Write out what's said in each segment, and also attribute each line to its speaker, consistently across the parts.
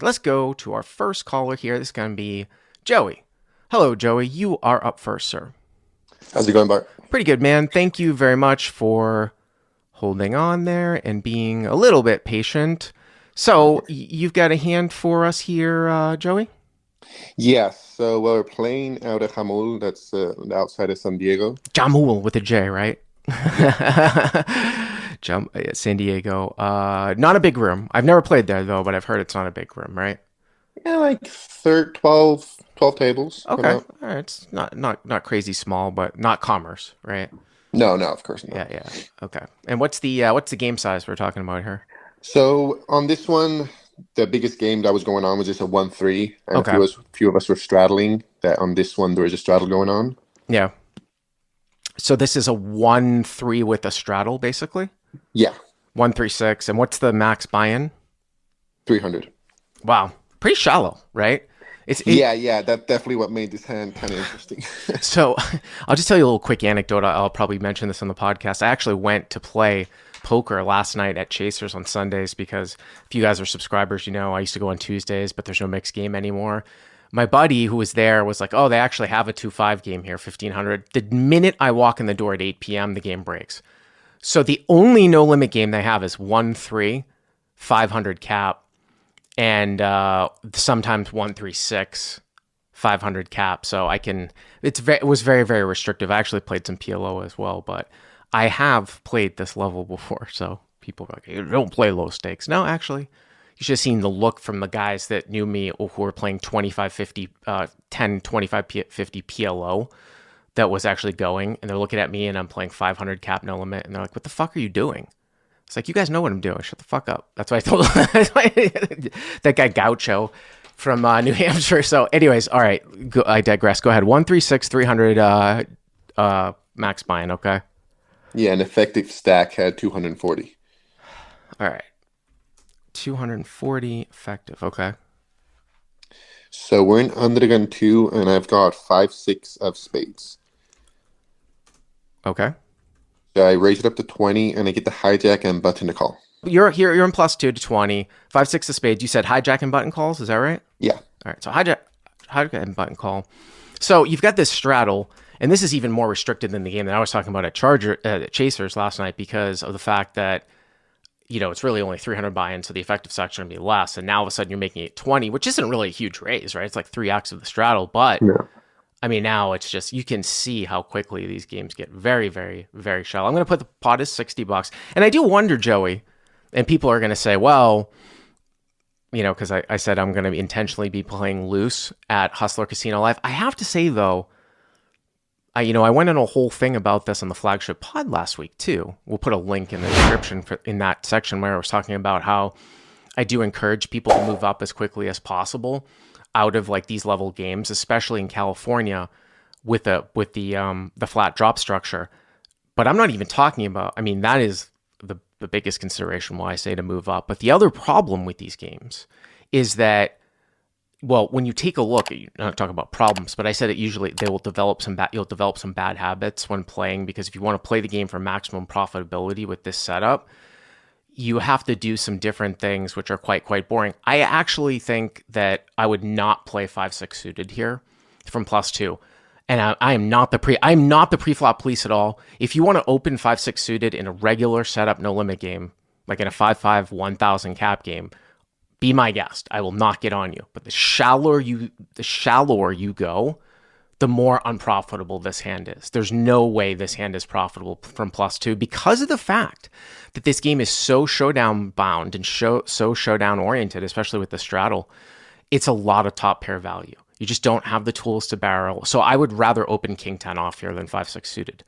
Speaker 1: And let's go to our first caller here. This is going to be Joey. Hello, Joey. You are up first, sir.
Speaker 2: How's it going, Bart?
Speaker 1: Pretty good, man. Thank you very much for holding on there and being a little bit patient. So, you've got a hand for us here, Joey?
Speaker 2: Yes, so we're playing out at Jamul, that's outside of San Diego.
Speaker 1: Jamul with a J, right?
Speaker 2: Yeah.
Speaker 1: San Diego. Not a big room. I've never played there, though, but I've heard it's not a big room, right?
Speaker 2: Yeah, like 12 tables
Speaker 1: Okay.
Speaker 2: about.
Speaker 1: All right. It's not crazy small, but not commerce, right?
Speaker 2: No, no, of course not.
Speaker 1: Yeah. Okay. And what's the game size we're talking about here?
Speaker 2: So on this one, the biggest game that was going on was just a 1-3, and
Speaker 1: Okay.
Speaker 2: few of us were straddling. That on this one there was a straddle going on.
Speaker 1: Yeah. So this is a 1-3 with a straddle, basically?
Speaker 2: Yeah,
Speaker 1: 1-3-6. And what's the max buy-in?
Speaker 2: 300.
Speaker 1: Wow. Pretty shallow, right?
Speaker 2: Yeah, that's definitely what made this hand kind of interesting.
Speaker 1: So I'll just tell you a little quick anecdote. I'll probably mention this on the podcast. I actually went to play poker last night at Chasers on Sundays because if you guys are subscribers, you know I used to go on Tuesdays, but there's no mixed game anymore. My buddy who was there was like, oh, they actually have a 2-5 game here, 1500. The minute I walk in the door at 8 p.m., the game breaks. So the only no limit game they have is 1-3, 500 cap, and sometimes 1-3-6, 500 cap. So it was very, very restrictive. I actually played some PLO as well, but I have played this level before. So people are like, you don't play low stakes. No, actually, you should have seen the look from the guys that knew me who were playing 25-50, 10-25-50 PLO that was actually going. And they're looking at me and I'm playing 500 cap no limit. And they're like, what the fuck are you doing? It's like, you guys know what I'm doing. Shut the fuck up. That's why I told that guy Gaucho from New Hampshire. So anyways, all right, I digress. Go ahead. 1-3-6, 300 max buy-in, okay?
Speaker 2: Yeah, an effective stack had 240.
Speaker 1: All right. 240 effective, okay?
Speaker 2: So we're in under the gun 2, and I've got 5-6 of spades.
Speaker 1: Okay.
Speaker 2: So I raise it up to 20, and I get the hijack and button to call.
Speaker 1: You're here. You're in +2 to 20. 5-6 of spades. You said hijack and button calls. Is that right?
Speaker 2: Yeah.
Speaker 1: All right. So hijack and button call. So you've got this straddle, and this is even more restricted than the game that I was talking about at Chasers last night because of the fact that it's really only 300 buy-in, so the effective section would be less. And now all of a sudden you're making it 20, which isn't really a huge raise, right? It's like 3x of the straddle, but
Speaker 2: No.
Speaker 1: I mean, now it's just, you can see how quickly these games get very, very, very shallow. I'm going to put the pot as $60. And I do wonder, Joey, and people are going to say, well, because I said I'm going to intentionally be playing loose at Hustler Casino Live. I have to say, though, I went in a whole thing about this on the flagship pod last week, too. We'll put a link in the description in that section where I was talking about how I do encourage people to move up as quickly as possible out of like these level games, especially in California with the flat drop structure. But I'm not even talking about, that is the biggest consideration why I say to move up. But the other problem with these games is that, well, when you take a look, I'm not talking about problems, but I said it usually you'll develop some bad habits when playing, because if you want to play the game for maximum profitability with this setup, you have to do some different things, which are quite boring. I actually think that I would not play 5-6 suited here from +2. And I'm not the pre-flop police at all. If you want to open 5-6 suited in a regular setup no limit game, like in a 5-5 1,000 cap game, be my guest. I will not get on you. But the shallower you go, the more unprofitable this hand is. There's no way this hand is profitable from +2 because of the fact that this game is so showdown bound and so showdown oriented, especially with the straddle. It's a lot of top pair value. You just don't have the tools to barrel. So I would rather open King 10 off here than 5-6 suited,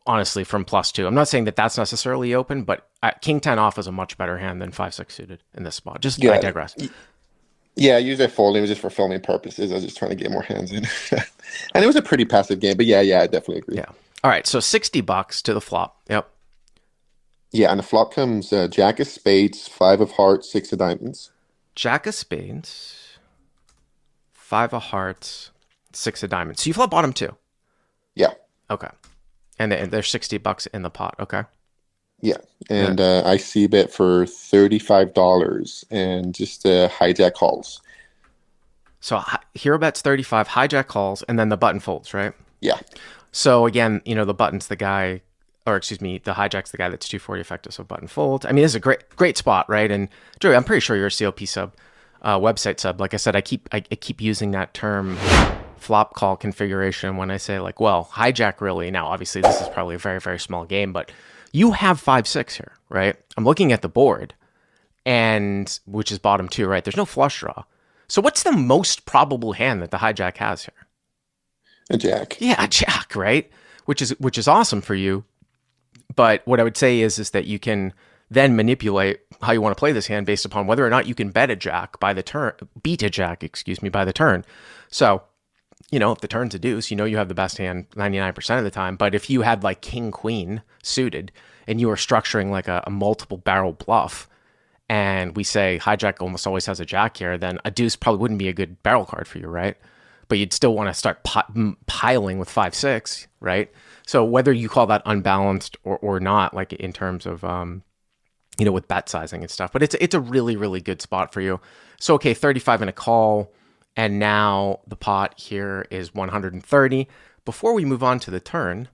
Speaker 1: honestly, from +2. I'm not saying that that's necessarily open, but King 10 off is a much better hand than 5-6 suited in this spot. I digress.
Speaker 2: Yeah, I used it folding. It was just for filming purposes. I was just trying to get more hands in. And it was a pretty passive game, but yeah, I definitely agree.
Speaker 1: Yeah. All right, so $60 to the flop. Yep.
Speaker 2: Yeah, and the flop comes Jack of spades, 5 of hearts, 6 of diamonds.
Speaker 1: Jack of spades, 5 of hearts, 6 of diamonds. So you flop bottom 2.
Speaker 2: Yeah.
Speaker 1: Okay. And there's $60 in the pot. Okay.
Speaker 2: Yeah,
Speaker 1: Yeah.
Speaker 2: and I see bet for $35 and just hijack calls.
Speaker 1: So hero bets 35, hijack calls, and then the button folds, right?
Speaker 2: Yeah,
Speaker 1: So again, the button's the guy, or excuse me, the hijack's the guy that's 240 effective, so button folds. I mean, this is a great spot, right? And Joey, I'm pretty sure you're a CLP sub, website sub. Like I said, I keep using that term flop call configuration when I say like, well, hijack really. Now, obviously, this is probably a very, very small game, but you have 5-6 here, right? I'm looking at the board, and which is bottom two, right? There's no flush draw. So what's the most probable hand that the hijack has here?
Speaker 2: a jack.
Speaker 1: Yeah, a jack, right? Which is awesome for you. But what I would say is that you can then manipulate how you want to play this hand based upon whether or not you can bet a jack by the turn, beat a jack, excuse me, by the turn. So, if the turn's a deuce, you have the best hand 99% of the time. But if you had like king queen suited and you were structuring like a multiple barrel bluff, and we say hijack almost always has a jack here, then a deuce probably wouldn't be a good barrel card for you, right? But you'd still want to start piling with 5-6, right? So whether you call that unbalanced or not, like in terms of with bet sizing and stuff, but it's a really, really good spot for you. So okay, 35 and a call, and now the pot here is 130. Before we move on to the turn,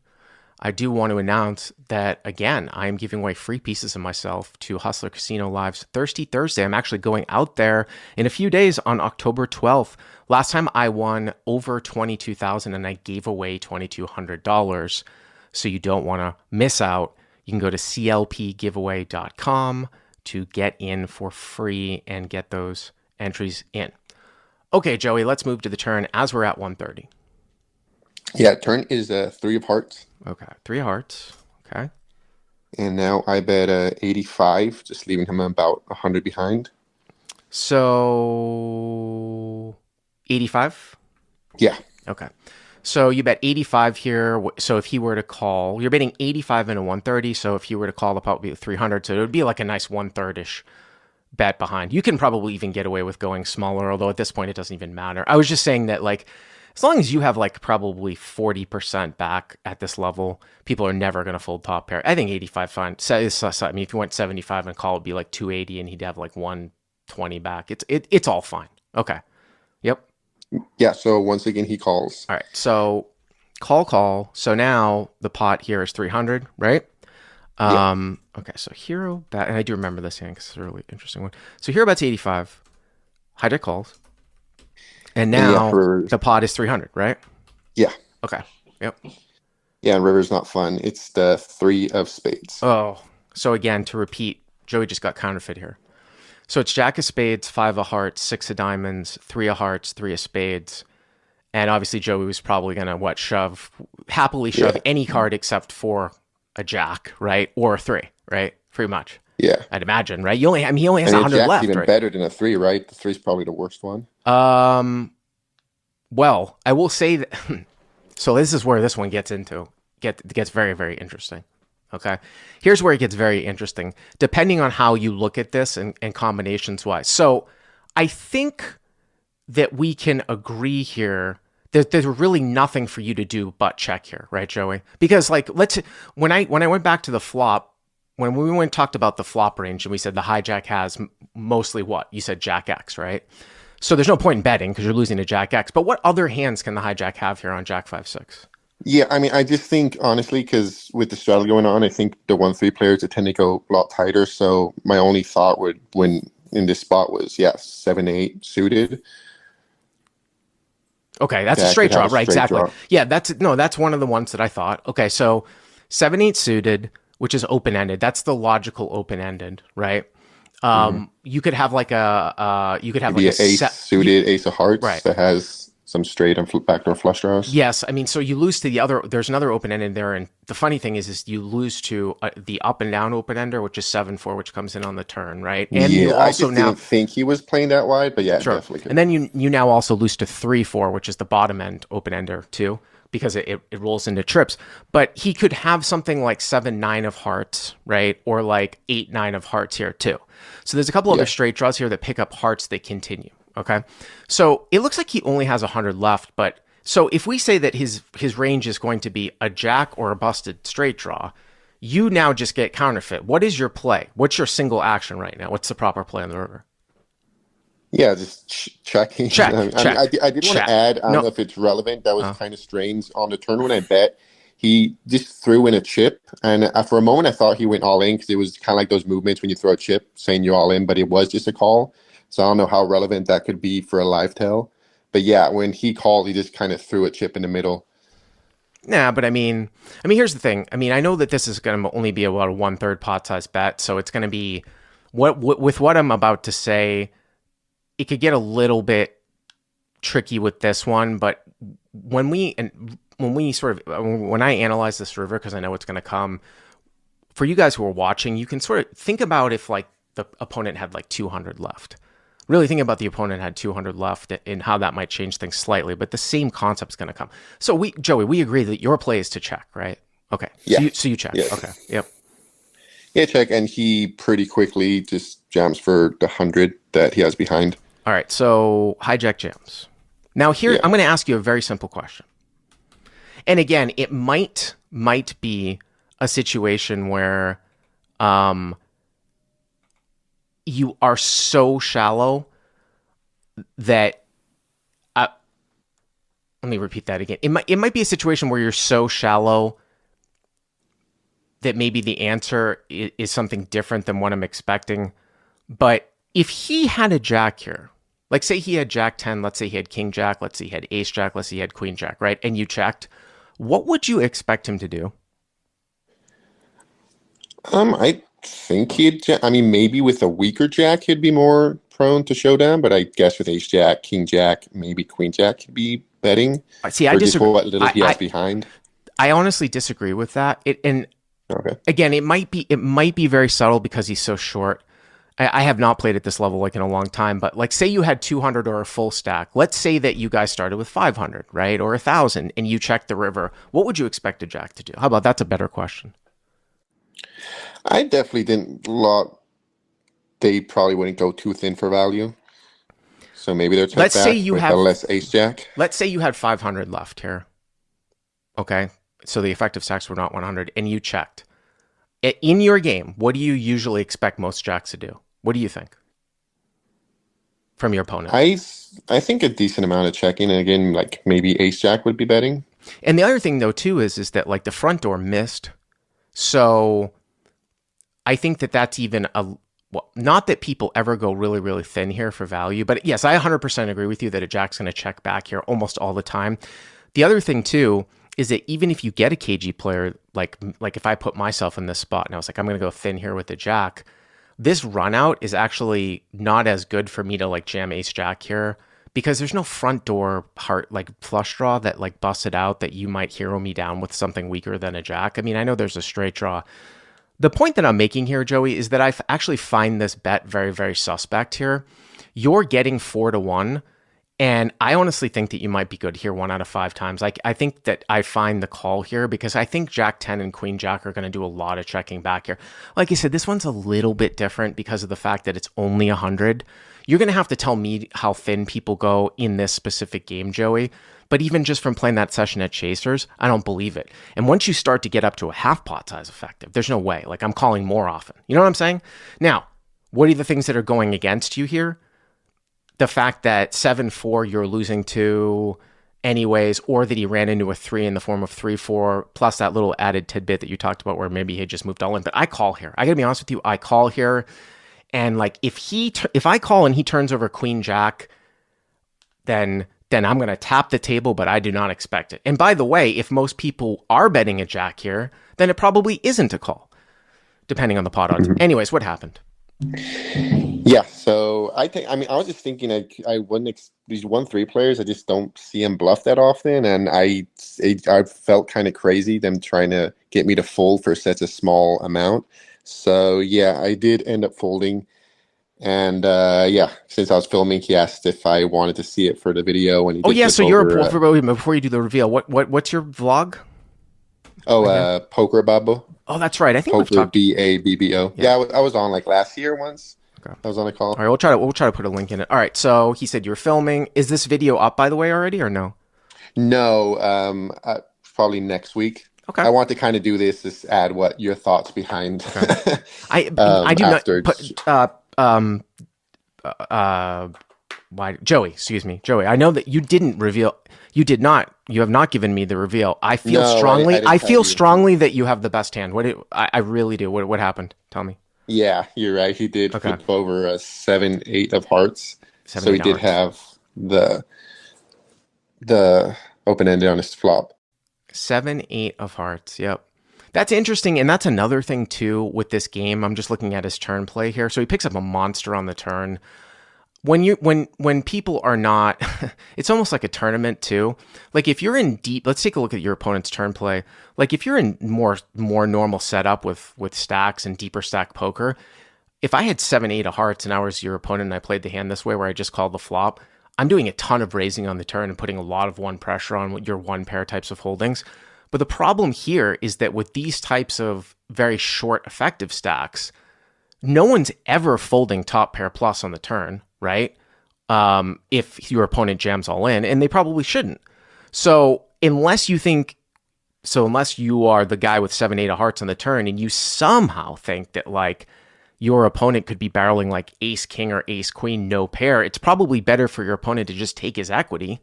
Speaker 1: I do want to announce that, again, I am giving away free pieces of myself to Hustler Casino Live's Thirsty Thursday. I'm actually going out there in a few days on October 12th. Last time I won over $22,000 and I gave away $2,200. So you don't want to miss out. You can go to CLPGiveaway.com to get in for free and get those entries in. Okay, Joey, let's move to the turn as we're at 130.
Speaker 2: Yeah, turn is three of hearts.
Speaker 1: Okay, 3 hearts. Okay.
Speaker 2: And now I bet 85, just leaving him about 100 behind.
Speaker 1: So 85?
Speaker 2: Yeah.
Speaker 1: Okay. So you bet 85 here. So if he were to call, you're betting 85 and a 130. So if you were to call, the pot would be 300. So it would be like a nice 1/3-ish bet behind. You can probably even get away with going smaller, although at this point it doesn't even matter. I was just saying that, like, as long as you have like probably 40% back at this level, people are never going to fold top pair. I think 85 fine. I mean, if you went 75 and call, it'd be like 280 and he'd have like 120 back. It's all fine. Okay. Yep.
Speaker 2: Yeah, so once again, he calls.
Speaker 1: All right. So call. So now the pot here is 300, right?
Speaker 2: Yeah.
Speaker 1: Okay. So hero bet, and I do remember this hand because it's a really interesting one. So hero bet's 85, hijack calls. And now the pot is 300, right?
Speaker 2: Yeah.
Speaker 1: Okay. Yep.
Speaker 2: Yeah, and river's not fun. It's the 3 of spades.
Speaker 1: Oh, so again, to repeat, Joey just got counterfeit here. So it's jack of spades, 5 of hearts, 6 of diamonds, 3 of hearts, 3 of spades. And obviously Joey was probably going to happily shove any card except for a jack, right? Or a 3, right? Pretty much.
Speaker 2: Yeah.
Speaker 1: I'd imagine, right? He only has 100
Speaker 2: jack's
Speaker 1: left,
Speaker 2: even
Speaker 1: right?
Speaker 2: better than a 3, right? The 3's probably the worst one.
Speaker 1: Well, I will say that. So this is where this one gets very, very interesting. Okay, here's where it gets very interesting, depending on how you look at this and combinations wise. So I think that we can agree here that there's really nothing for you to do but check here, right, Joey? Because like, when I went back to the flop, when we went and talked about the flop range and we said the hijack has mostly what? You said Jack X, right? So there's no point in betting because you're losing to Jack X. But what other hands can the hijack have here on Jack 5-6?
Speaker 2: Yeah, I mean, I just think, honestly, because with the strategy going on, I think the 1-3 players tend to go a lot tighter. So my only thought when in this spot was, 7-8 suited.
Speaker 1: Okay, that's a straight draw, right? Exactly. Draw. Yeah, that's one of the ones that I thought. Okay, so 7-8 suited, which is open-ended. That's the logical open-ended, right? You could have like a
Speaker 2: ace suited, ace of hearts, right, that has some straight and backdoor flush draws.
Speaker 1: Yes, I mean, so you lose to the other. There's another open ended there, and the funny thing is you lose to the up and down open ender, which is 7-4, which comes in on the turn, right? And you also
Speaker 2: I just didn't think he was playing that wide, but sure. Definitely could.
Speaker 1: And then you now also lose to 3-4, which is the bottom end open ender too, because it rolls into trips. But he could have something like 7-9 of hearts, right, or like 8-9 of hearts here too. So there's a couple other straight draws here that pick up hearts that continue. Okay, so it looks like he only has 100 left, but so if we say that his range is going to be a jack or a busted straight draw, You now just get counterfeit. What is your play? What's your single action right now? What's the proper play on the river?
Speaker 2: Yeah, just checking.
Speaker 1: Check, check,
Speaker 2: I did want to
Speaker 1: check.
Speaker 2: add, I don't
Speaker 1: No.
Speaker 2: know if it's relevant. That was
Speaker 1: Uh,
Speaker 2: kind of strange. On the turn when I bet, he just threw in a chip. And for a moment, I thought he went all in because it was kind of like those movements when you throw a chip saying you're all in, but it was just a call. So I don't know how relevant that could be for a live tell. But yeah, when he called, he just kind of threw a chip in the middle.
Speaker 1: Nah, but here's the thing. I mean, I know that this is going to only be about a 1/3 pot size bet, so it's going to be with what I'm about to say. It could get a little bit tricky with this one, but when I analyze this river, because I know it's going to come for you guys who are watching, you can sort of think about if like the opponent had like 200 left. Really think about the opponent had 200 left and how that might change things slightly, but the same concept's going to come. So Joey, we agree that your play is to check, right? Okay.
Speaker 2: Yeah.
Speaker 1: So you check.
Speaker 2: Yeah.
Speaker 1: Okay. Yep.
Speaker 2: Yeah, check. And he pretty quickly just jams for the 100 that he has behind.
Speaker 1: All right. So hijack jams. Now here,
Speaker 2: Yeah.
Speaker 1: I'm going to ask you a very simple question. And again, it might be a situation where you are so shallow that let me repeat that again. It might be a situation where you're so shallow that maybe the answer is something different than what I'm expecting. But if he had a jack here, like say he had jack 10, let's say he had king jack, let's say he had ace jack, let's say he had queen jack, right? And you checked, what would you expect him to do?
Speaker 2: I think I mean, maybe with a weaker jack, he'd be more prone to showdown, but I guess with ace jack, king jack, maybe queen jack could be betting.
Speaker 1: See, I
Speaker 2: or just
Speaker 1: disagree.
Speaker 2: what little he has behind.
Speaker 1: I honestly disagree with that. And
Speaker 2: Okay.
Speaker 1: again, it might be very subtle because he's so short. I have not played at this level like in a long time, but like say you had 200 or a full stack. Let's say that you guys started with 500, right? Or 1,000 and you checked the river. What would you expect a jack to do? How about that's a better question?
Speaker 2: I definitely didn't lot. They probably wouldn't go too thin for value. So maybe they're check
Speaker 1: Let's say
Speaker 2: back
Speaker 1: you
Speaker 2: with
Speaker 1: have
Speaker 2: a less ace jack.
Speaker 1: Let's say you had 500 left here. Okay. So the effective stacks were not 100 and you checked. In your game, what do you usually expect most jacks to do? What do you think from your opponent?
Speaker 2: I think a decent amount of checking, and again, like maybe ace jack would be betting.
Speaker 1: And the other thing though too is that like the front door missed. So I think that that's even not that people ever go really, really thin here for value, but yes, I 100% agree with you that a jack's going to check back here almost all the time. The other thing too is that even if you get a KG player, like if I put myself in this spot and I was like, I'm going to go thin here with the jack, this run out is actually not as good for me to like jam ace jack here because there's no front door heart like flush draw that like busted out that you might hero me down with something weaker than a jack. I mean, I know there's a straight draw. The point that I'm making here, Joey, is that I actually find this bet very, very suspect here. You're getting 4-1, and I honestly think that you might be good here 1 out of 5 times. I think that I find the call here because I think Jack 10 and Queen Jack are going to do a lot of checking back here. Like I said, this one's a little bit different because of the fact that it's only 100. You're going to have to tell me how thin people go in this specific game, Joey. But even just from playing that session at Chasers, I don't believe it. And once you start to get up to a half pot size effective, there's no way. Like I'm calling more often. You know what I'm saying? Now, what are the things that are going against you here? The fact that 7-4 you're losing to anyways, or that he ran into a 3 in the form of 3-4, plus that little added tidbit that you talked about where maybe he just moved all in. But I call here. I gotta be honest with you, I call here. And like if I call and he turns over Queen Jack, then I'm going to tap the table, but I do not expect it. And by the way, if most people are betting a jack here, then it probably isn't a call, depending on the pot odds. Mm-hmm. Anyways, what happened?
Speaker 2: Yeah, so I mean, I was just thinking I wouldn't, these 1-3 players, I just don't see them bluff that often. And I felt kind of crazy, them trying to get me to fold for such a small amount. So yeah, I did end up folding. And yeah, since I was filming, he asked if I wanted to see it for the video. And he
Speaker 1: so you're before you do the reveal, what's your vlog?
Speaker 2: Oh, Poker Babbo.
Speaker 1: Oh, that's right. I think
Speaker 2: Poker Babbo. Yeah, I was on like last year once. Okay. I was on a call.
Speaker 1: All right, we'll try to put a link in it. All right, so he said you're filming. Is this video up by the way already or no?
Speaker 2: No, probably next week.
Speaker 1: Okay.
Speaker 2: I want to kind of do this. Just add what your thoughts behind
Speaker 1: Okay. I do not
Speaker 2: after.
Speaker 1: put uh why Joey, excuse me, Joey. I know that you didn't reveal. You did not. You have not given me the reveal. I feel
Speaker 2: No,
Speaker 1: strongly.
Speaker 2: I
Speaker 1: I
Speaker 2: didn't tell
Speaker 1: feel
Speaker 2: you.
Speaker 1: strongly that you have the best hand. I really do. What happened? Tell me.
Speaker 2: Yeah, you're right. He did
Speaker 1: Okay.
Speaker 2: flip over a 7-8 of hearts,
Speaker 1: Seven,
Speaker 2: so he
Speaker 1: eight
Speaker 2: did
Speaker 1: hearts.
Speaker 2: have the open ended on his flop.
Speaker 1: 7, 8 of hearts. Yep. That's interesting, and that's another thing too with this game. I'm just looking at his turn play here. So he picks up a monster on the turn. When people are not, it's almost like a tournament too. Like if you're in deep, let's take a look at your opponent's turn play. Like if you're in more normal setup with stacks and deeper stack poker, if I had 7, 8 of hearts and I was your opponent and I played the hand this way where I just called the flop, I'm doing a ton of raising on the turn and putting a lot of one pressure on your one pair types of holdings. But the problem here is that with these types of very short effective stacks, no one's ever folding top pair plus on the turn, right? If your opponent jams all in, and they probably shouldn't. So unless you are the guy with 7, 8 of hearts on the turn and you somehow think that like your opponent could be barreling like ace king or ace queen, no pair, it's probably better for your opponent to just take his equity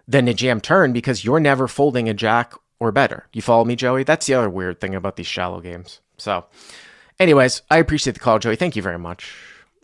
Speaker 1: than to jam turn because you're never folding a jack or better. You follow me, Joey? That's the other weird thing about these shallow games. So, anyways, I appreciate the call, Joey. Thank you very much.